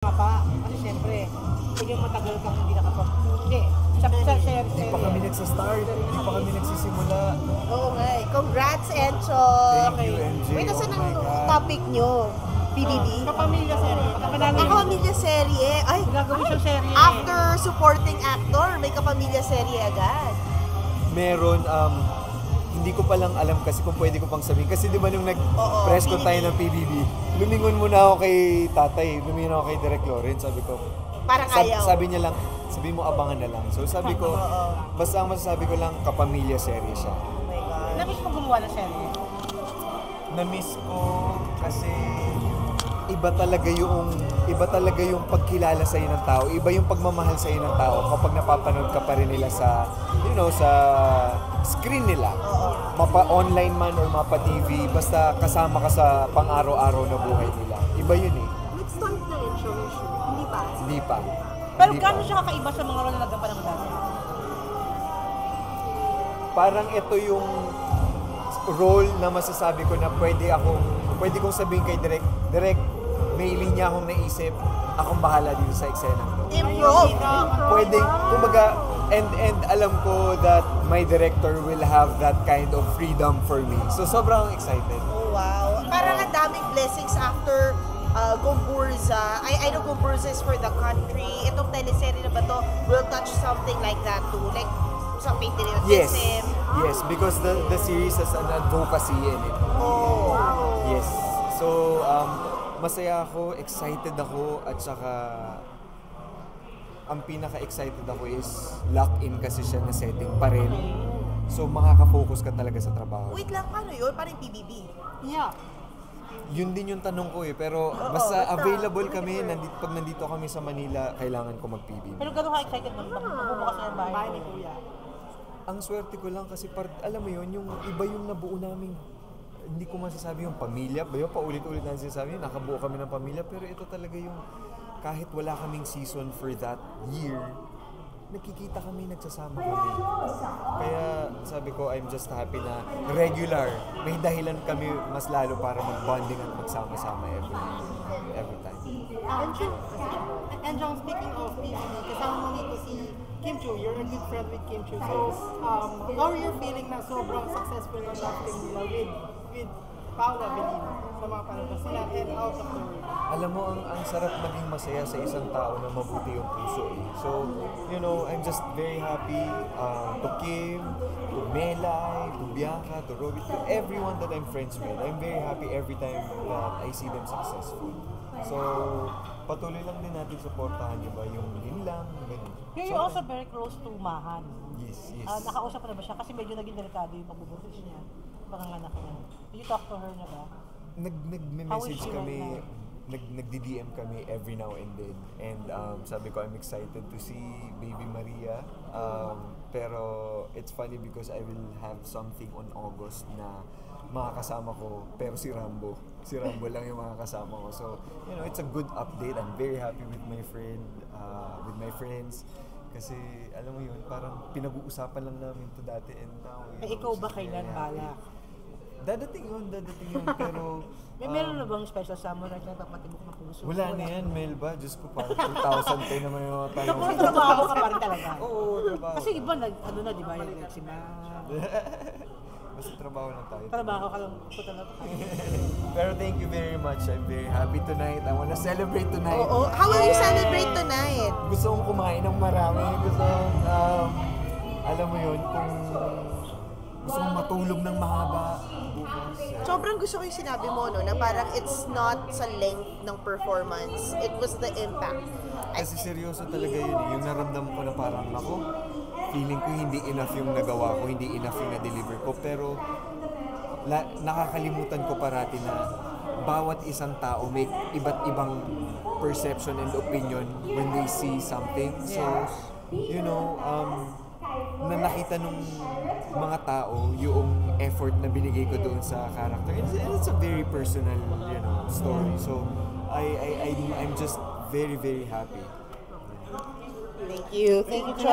Nga pa, kasi siyempre, sige matagal kang hindi nakapag... Hindi, sa series. Hindi pa kami nagsastart, hindi pa kami nagsisimula. Oo nga eh. Congrats, Encho! Thank you, MJ. Wait, nasa Oh ng my God. topic nyo? PBB? Kapamilya serye. Kapamilya serye. Ay, Gagawin siyang serye. after supporting actor, may kapamilya serye agad. Meron, hindi ko palang alam kasi kung pwede ko pang sabihin. Kasi di ba nung nag-press ko tayo ng PBB, lumingon muna ako kay tatay, lumingon ako kay Direk Lawrence, sabi ko, Parang ayaw. sabi niya lang, sabi mo abangan na lang. So sabi ko, basta ang masasabi ko lang, kapamilya serye siya. Oh my God. Namiss mo gumawa ng serye? Na-miss ko kasi iba talaga yung pagkilala sa ng tao, iba yung pagmamahal sa ng tao kapag napapanood ka pa rin nila sa sa screen nila. Mapa online man or mapa TV, basta kasama ka sa pang-araw-araw na buhay nila. Iba yun eh. Let's start na intro. Hindi pa. Hindi pa. Pero Hindi gano'n pa. siya kakaiba sa mga role na nagampanan mo dati? Parang ito yung role na masasabi ko na pwede kong sabihin kay Direk, may linya akong naisip, akong bahala dito sa eksena ko. Improve! Pwede, kumbaga, and alam ko that my director will have that kind of freedom for me. So sobrang excited. Oh, wow. Parang ang daming blessings after Gomburza. I know Gomburza is for the country. Itong teleserye na ba to will touch something like that too? Like, sa patriotism. Yes, because the series has an advocacy in it. Oh, wow. Yes. So, masaya ako, excited ako, at saka ang pinaka-excited ako is lock-in kasi siya na setting pa rin. So, makaka-focus ka talaga sa trabaho. Wait lang, paano yun? Parang PBB. Yeah. Yun din yung tanong ko eh, pero basta available kami, pag nandito kami sa Manila, kailangan ko mag-PBB. Pero gano'n ka excited mo? Bakit magbubukas na yung bahay ni Kuya? Ang swerte ko lang kasi alam mo yun, yung iba yung nabuo namin. Hindi ko masasabi yung pamilya, paulit-ulit na sinasabi yun, nakabuo kami ng pamilya, pero ito talaga yung kahit wala kaming season for that year, nakikita kami, nagsasama kami. Kaya sabi ko, I'm just happy na regular, may dahilan kami mas lalo para mag-bonding at magsama-sama every time. And John, speaking of PBB, kasama mo dito si Kim Chiu, you're a good friend with Kim Chiu. So, how are you feeling na sobrang successful ang acting nila with Paula Belino sa mga palabas nila and out of the world? Alam mo, ang sarap maging masaya sa isang tao na mabuti yung puso eh. So, I'm just very happy to Kim, to Melay, to Bianca, to Robbie, to everyone that I'm friends with. I'm very happy every time that I see them successful. So, patuloy lang din natin supportahan, di ba? Yung yun lang, ganun. You're also very close to Mahan. Yes. Nakausap na ba siya? Kasi medyo naging delikado yung pagbubuntis niya. Panganganak niya. Did you talk to her na ba? Nag-message How is she kami, right nag-DDM kami every now and then. And sabi ko, I'm excited to see baby Maria. Pero it's funny because I will have something on August na makakasama ko, pero si Rambo lang yung makakasama ko. So, it's a good update. I'm very happy with my friends. Kasi, alam mo yun, parang pinag-uusapan lang namin to dati and now. Ikaw ba kailan balak? Dadating yun, pero... Meron na bang special samurai na papatibok ng puso? Wala na yan, Mel ba? Diyos ko, parang 2,000 naman yung mga tanong. Kung trabaho ka pa rin talaga. Oo, trabaho. Kasi iba, di ba, yung si Ma. Basta trabaho na tayo. Trabaho ka lang po talaga. Pero thank you very much. I'm very happy tonight. I wanna celebrate tonight. Oo. How will you celebrate tonight? Gusto kong kumain ng marami. Gusto kong, alam mo yun, kung gusto kong matulog ng mahaba. Sobrang gusto ko yung sinabi mo, no, na parang it's not sa length ng performance, it was the impact. Kasi seryoso talaga yun eh. Yung naramdaman ko na parang ako, feeling ko hindi enough yung nagawa ko, hindi enough yung na-deliver ko. Pero nakakalimutan ko parati na bawat isang tao may iba't ibang perception and opinion when they see something. So, na nakita nung mga tao yung effort na binigay ko doon sa character. And it's a very personal, story. So, I'm just very, very happy. Thank you. Thank you, Cho.